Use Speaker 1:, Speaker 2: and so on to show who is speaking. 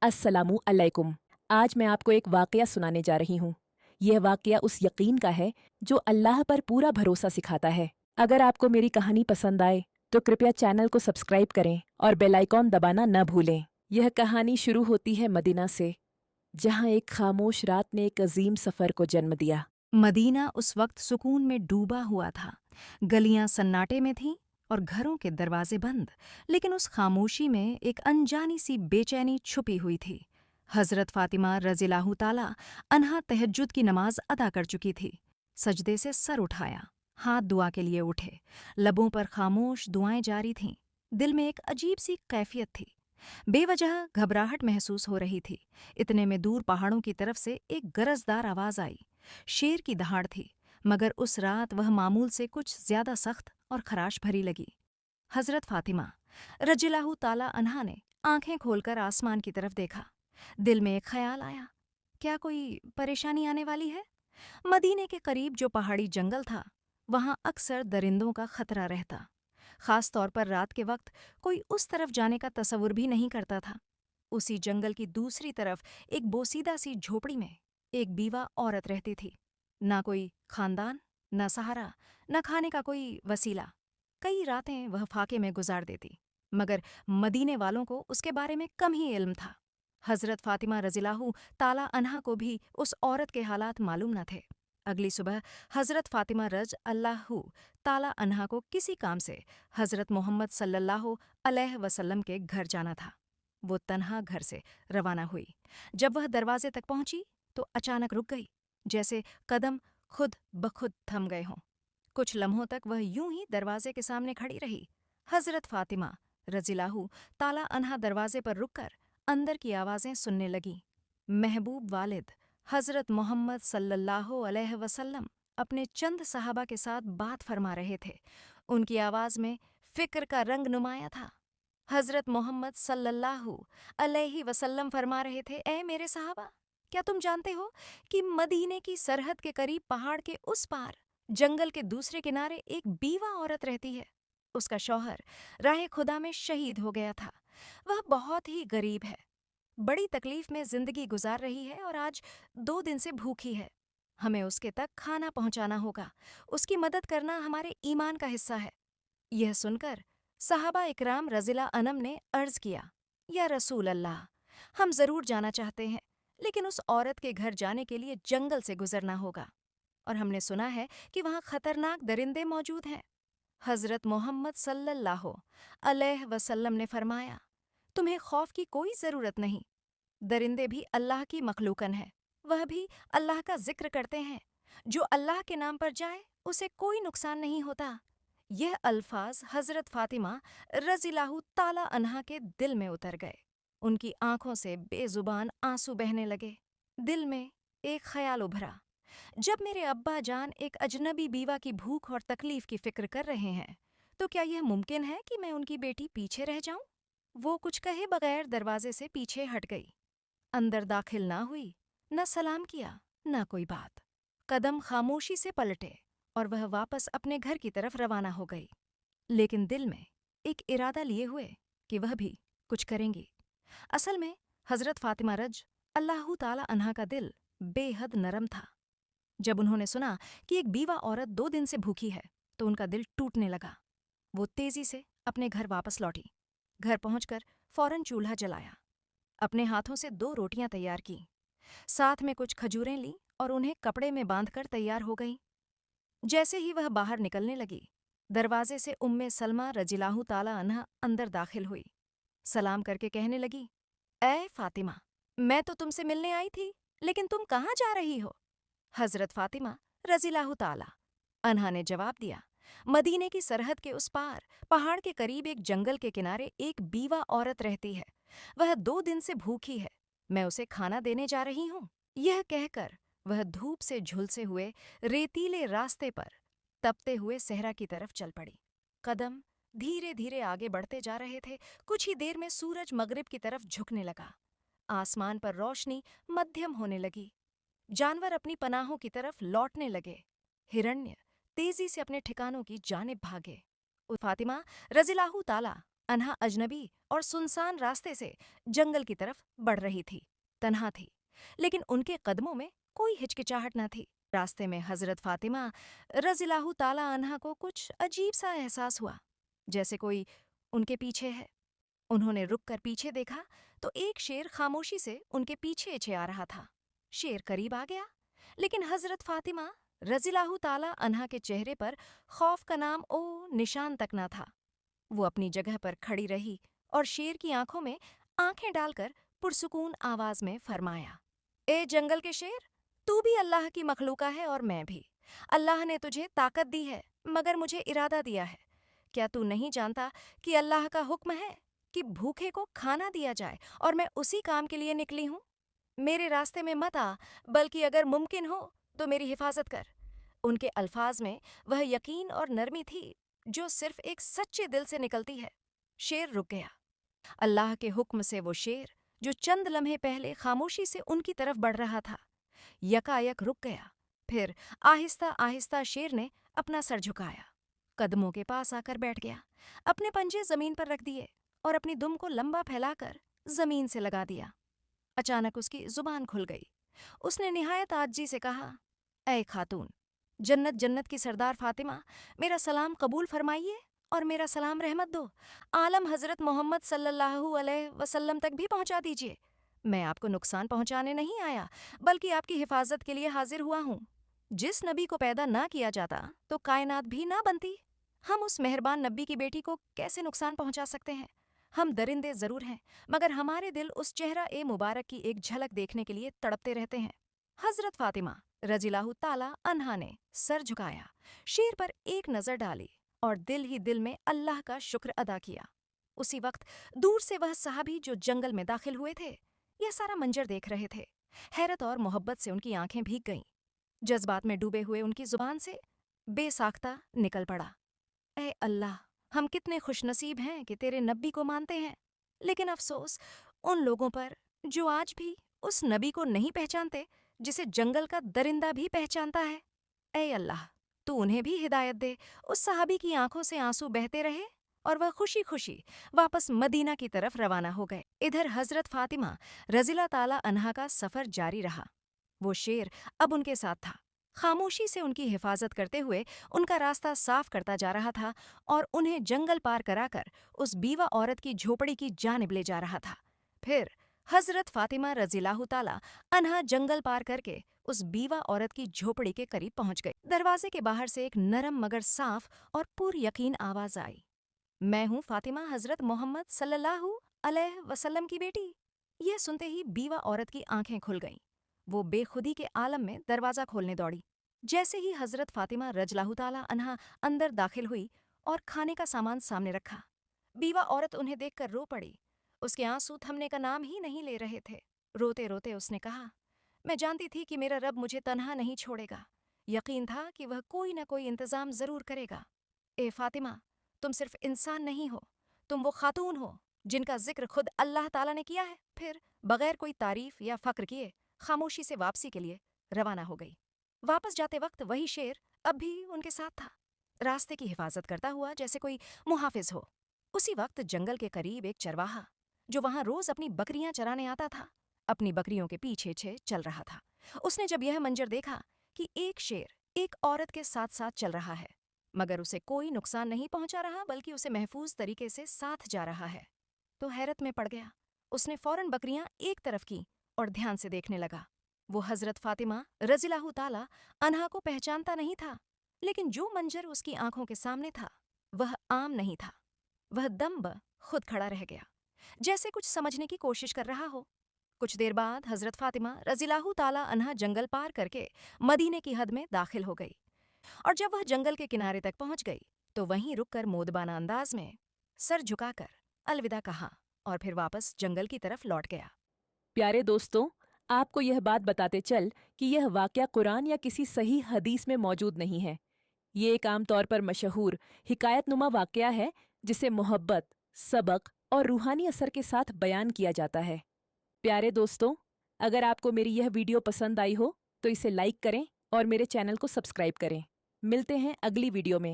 Speaker 1: अस्सलामु अलैकुम। आज मैं आपको एक वाक़या सुनाने जा रही हूँ। यह वाक़या उस यकीन का है जो अल्लाह पर पूरा भरोसा सिखाता है। अगर आपको मेरी कहानी पसंद आए तो कृपया चैनल को सब्सक्राइब करें और बेल आइकॉन दबाना न भूलें। यह कहानी शुरू होती है मदीना से, जहाँ एक खामोश रात ने एक अजीम सफ़र को जन्म दिया।
Speaker 2: मदीना उस वक्त सुकून में डूबा हुआ था। गलियां सन्नाटे में थीं और घरों के दरवाजे बंद, लेकिन उस खामोशी में एक अनजानी सी बेचैनी छुपी हुई थी। हजरत फातिमा रज़ियल्लाहु ताला अन्हा तहज्जुद की नमाज अदा कर चुकी थी। सजदे से सर उठाया, हाथ दुआ के लिए उठे। लबों पर खामोश दुआएं जारी थीं। दिल में एक अजीब सी कैफियत थी। बेवजह घबराहट महसूस हो रही थी। इतने में दूर पहाड़ों की तरफ से एक गरजदार आवाज आई। शेर की दहाड़ थी, मगर उस रात वह मामूल से कुछ ज्यादा सख्त और खराश भरी लगी। हजरत फातिमा रज़ियल्लाहु ताला अन्हा ने आंखें खोलकर आसमान की तरफ देखा। दिल में एक ख्याल आया, क्या कोई परेशानी आने वाली है? मदीने के करीब जो पहाड़ी जंगल था, वहां अक्सर दरिंदों का खतरा रहता। खास तौर पर रात के वक्त कोई उस तरफ जाने का तसव्वुर भी नहीं करता था। उसी जंगल की दूसरी तरफ एक बोसीदा सी झोपड़ी में एक बीवा औरत रहती थी। ना कोई खानदान, न सहारा, न खाने का कोई वसीला। कई रातें वह फाके में गुजार देती, मगर मदीने वालों को उसके बारे में कम ही इल्म था। हजरत फातिमा रज़ियल्लाहु ताला अन्हा को भी उस औरत के हालात मालूम न थे। अगली सुबह हजरत फातिमा रज अल्लाहु ताला अन्हा को किसी काम से हजरत मोहम्मद सल्लल्लाहु अलैहि वसल्लम के घर जाना था। वो तन्हा घर से रवाना हुई। जब वह दरवाजे तक पहुंची तो अचानक रुक गई, जैसे कदम खुद बखुद थम गए हों। कुछ लम्हों तक वह यूं ही दरवाजे के सामने खड़ी रही। हजरत फातिमा रज़ियल्लाहु ताला अन्हा दरवाजे पर रुककर अंदर की आवाजें सुनने लगी। महबूब वालिद हजरत मोहम्मद सल्लल्लाहु अलैहि वसल्लम अपने चंद सहाबा के साथ बात फरमा रहे थे। उनकी आवाज में फिक्र का रंग नुमाया था। हजरत मोहम्मद सल्लल्लाहु अलैहि वसल्लम फरमा रहे थे, ए मेरे सहाबा, क्या तुम जानते हो कि मदीने की सरहद के करीब पहाड़ के उस पार जंगल के दूसरे किनारे एक बीवा औरत रहती है। उसका शौहर राहे खुदा में शहीद हो गया था। वह बहुत ही गरीब है, बड़ी तकलीफ में जिंदगी गुजार रही है और आज 2 दिन से भूखी है। हमें उसके तक खाना पहुंचाना होगा। उसकी मदद करना हमारे ईमान का हिस्सा है। यह सुनकर सहाबा इकराम रज़िला अनम ने अर्ज किया, या रसूल अल्लाह, हम जरूर जाना चाहते हैं, लेकिन उस औरत के घर जाने के लिए जंगल से गुजरना होगा, और हमने सुना है कि वहाँ खतरनाक दरिंदे मौजूद हैं। हजरत मोहम्मद सल्लल्लाहु अलैहि वसल्लम ने फरमाया, तुम्हें खौफ की कोई जरूरत नहीं। दरिंदे भी अल्लाह की मखलूकन है, वह भी अल्लाह का जिक्र करते हैं। जो अल्लाह के नाम पर जाए उसे कोई नुकसान नहीं होता। यह अल्फाज हजरत फातिमा रज़ियल्लाहु ताला अन्हा के दिल में उतर गए। उनकी आंखों से बेजुबान आंसू बहने लगे। दिल में एक ख्याल उभरा, जब मेरे अब्बा जान एक अजनबी बीवा की भूख और तकलीफ की फिक्र कर रहे हैं, तो क्या यह मुमकिन है कि मैं उनकी बेटी पीछे रह जाऊं? वो कुछ कहे बगैर दरवाजे से पीछे हट गई। अंदर दाखिल ना हुई, न सलाम किया, न कोई बात। कदम खामोशी से पलटे और वह वापस अपने घर की तरफ रवाना हो गई, लेकिन दिल में एक इरादा लिए हुए कि वह भी कुछ करेंगी। असल में हजरत फातिमा रज अल्लाहु ताला अन्हा का दिल बेहद नरम था। जब उन्होंने सुना कि एक बीवा औरत 2 दिन से भूखी है, तो उनका दिल टूटने लगा। वो तेजी से अपने घर वापस लौटी। घर पहुंचकर फौरन चूल्हा जलाया, अपने हाथों से 2 रोटियां तैयार की, साथ में कुछ खजूरें ली और उन्हें कपड़े में बांधकर तैयार हो गई। जैसे ही वह बाहर निकलने लगी, दरवाजे से उम्मे सलमा रज़ियल्लाहु ताला अन्हा अंदर दाखिल हुई। सलाम करके कहने लगी, ए फातिमा, मैं तो तुमसे मिलने आई थी, लेकिन तुम कहाँ जा रही हो? हजरत फातिमा रज़ियल्लाहु ताला अन्हा ने जवाब दिया, मदीने की सरहद के उस पार पहाड़ के करीब एक जंगल के किनारे एक बीवा औरत रहती है। वह 2 दिन से भूखी है, मैं उसे खाना देने जा रही हूँ। यह कहकर वह धूप से झुलसे हुए रेतीले रास्ते पर तपते हुए सहरा की तरफ चल पड़ी। कदम धीरे धीरे आगे बढ़ते जा रहे थे। कुछ ही देर में सूरज मगरिब की तरफ झुकने लगा। आसमान पर रोशनी मध्यम होने लगी। जानवर अपनी पनाहों की तरफ लौटने लगे। हिरण्य तेजी से अपने ठिकानों की जानिब भागे। फातिमा रज़ियल्लाहु ताला अन्हा अजनबी और सुनसान रास्ते से जंगल की तरफ बढ़ रही थी। तन्हा थी, लेकिन उनके कदमों में कोई हिचकिचाहट न थी। रास्ते में हजरत फातिमा रज़ियल्लाहु ताला अन्हा को कुछ अजीब सा एहसास हुआ, जैसे कोई उनके पीछे है। उन्होंने रुक कर पीछे देखा तो एक शेर खामोशी से उनके पीछे आ रहा था। शेर करीब आ गया, लेकिन हजरत फातिमा रज़ियल्लाहु ताला अन्हा के चेहरे पर खौफ का नाम ओ निशान तक न था। वो अपनी जगह पर खड़ी रही और शेर की आंखों में आंखें डालकर पुरसुकून आवाज में फरमाया, ए जंगल के शेर, तू भी अल्लाह की मखलूका है और मैं भी। अल्लाह ने तुझे ताकत दी है, मगर मुझे इरादा दिया है। क्या तू नहीं जानता कि अल्लाह का हुक्म है कि भूखे को खाना दिया जाए, और मैं उसी काम के लिए निकली हूँ। मेरे रास्ते में मत आ, बल्कि अगर मुमकिन हो तो मेरी हिफाजत कर। उनके अल्फाज में वह यकीन और नरमी थी जो सिर्फ एक सच्चे दिल से निकलती है। शेर रुक गया। अल्लाह के हुक्म से वो शेर, जो चंद लम्हे पहले खामोशी से उनकी तरफ बढ़ रहा था, यकायक रुक गया। फिर आहिस्ता आहिस्ता शेर ने अपना सर झुकाया, कदमों के पास आकर बैठ गया, अपने पंजे जमीन पर रख दिए और अपनी दुम को लंबा फैलाकर जमीन से लगा दिया। अचानक उसकी जुबान खुल गई। उसने निहायत आजी से कहा, ऐ खातून, जन्नत जन्नत की सरदार फातिमा, मेरा सलाम कबूल फरमाइए और मेरा सलाम रहमत दो आलम हजरत मोहम्मद सल्लल्लाहु अलैहि वसल्लम तक भी पहुंचा दीजिए। मैं आपको नुकसान पहुंचाने नहीं आया, बल्कि आपकी हिफाजत के लिए हाजिर हुआ हूँ। जिस नबी को पैदा ना किया जाता तो कायनात भी ना बनती। हम उस मेहरबान नबी की बेटी को कैसे नुकसान पहुंचा सकते हैं? हम दरिंदे जरूर हैं, मगर हमारे दिल उस चेहरा ए मुबारक की एक झलक देखने के लिए तड़पते रहते हैं। हजरत फातिमा रज़ियल्लाहु ताला अन्हा ने सर झुकाया, शेर पर एक नजर डाली और दिल ही दिल में अल्लाह का शुक्र अदा किया। उसी वक्त दूर से वह सहाबी जो जंगल में दाखिल हुए थे, यह सारा मंजर देख रहे थे। हैरत और मोहब्बत से उनकी आंखें भीग गईं। जज्बात में डूबे हुए उनकी जुबान से बेसाख्ता निकल पड़ा, ऐ अल्लाह, हम कितने खुशनसीब हैं कि तेरे नबी को मानते हैं, लेकिन अफसोस उन लोगों पर जो आज भी उस नबी को नहीं पहचानते जिसे जंगल का दरिंदा भी पहचानता है। ऐ अल्लाह, तू उन्हें भी हिदायत दे। उस सहाबी की आंखों से आंसू बहते रहे और वह खुशी खुशी वापस मदीना की तरफ रवाना हो गए। इधर हजरत फातिमा रज़ियल्लाहु ताला अन्हा का सफर जारी रहा। वो शेर अब उनके साथ था, खामोशी से उनकी हिफाजत करते हुए उनका रास्ता साफ करता जा रहा था और उन्हें जंगल पार कराकर उस बीवा औरत की झोपड़ी की जानिब ले जा रहा था। फिर हजरत फातिमा रज़ियल्लाहु ताला अन्हा जंगल पार करके उस बीवा औरत की झोपड़ी के करीब पहुंच गई। दरवाजे के बाहर से एक नरम मगर साफ और पुर यकीन आवाज आई, मैं हूँ फातिमा हजरत मोहम्मद सल्लल्लाहु अलैहि वसल्लम की बेटी। यह सुनते ही बीवा औरत की आंखें खुल गईं। वो बेखुदी के आलम में दरवाजा खोलने दौड़ी। जैसे ही हजरत फातिमा रज़ियल्लाहु ताला अन्हा अंदर दाखिल हुई और खाने का सामान सामने रखा, बीवा औरत उन्हें देखकर रो पड़ी। उसके आंसू थमने का नाम ही नहीं ले रहे थे। रोते रोते उसने कहा, मैं जानती थी कि मेरा रब मुझे तन्हा नहीं छोड़ेगा। यकीन था कि वह कोई न कोई इंतजाम जरूर करेगा। ए फातिमा, तुम सिर्फ इंसान नहीं हो, तुम वो खातून हो जिनका जिक्र खुद अल्लाह ताला ने किया है। फिर बगैर कोई तारीफ या फक्र किए खामोशी से वापसी के लिए रवाना हो गई। वापस जाते वक्त वही शेर अब भी उनके साथ था, रास्ते की हिफाजत करता हुआ जैसे कोई मुहाफिज हो। उसी वक्त जंगल के करीब एक चरवाहा, जो वहां रोज अपनी बकरियां चराने आता था, अपनी बकरियों के पीछे चल रहा था। उसने जब यह मंजर देखा कि एक शेर एक औरत के साथ साथ चल रहा है, मगर उसे कोई नुकसान नहीं पहुंचा रहा, बल्कि उसे महफूज तरीके से साथ जा रहा है, तो हैरत में पड़ गया। उसने फौरन बकरियां एक तरफ की और ध्यान से देखने लगा। वो हजरत फातिमा रज़ियल्लाहु ताला अन्हा को पहचानता नहीं था, लेकिन जो मंजर उसकी आंखों के सामने था वह आम नहीं था। वह दम्ब खुद खड़ा रह गया, जैसे कुछ समझने की कोशिश कर रहा हो। कुछ देर बाद हजरत फातिमा रज़ियल्लाहु ताला अन्हा जंगल पार करके मदीने की हद में दाखिल हो गई, और जब वह जंगल के किनारे तक पहुंच गई तो वहीं रुककर मोदबाना अंदाज में सर झुकाकर अलविदा कहा और फिर वापस जंगल की तरफ लौट गया।
Speaker 1: प्यारे दोस्तों, आपको यह बात बताते चल कि यह वाकया कुरान या किसी सही हदीस में मौजूद नहीं है। ये एक आम तौर पर मशहूर हिकायतनुमा वाकया है जिसे मोहब्बत, सबक और रूहानी असर के साथ बयान किया जाता है। प्यारे दोस्तों, अगर आपको मेरी यह वीडियो पसंद आई हो तो इसे लाइक करें और मेरे चैनल को सब्सक्राइब करें। मिलते हैं अगली वीडियो में।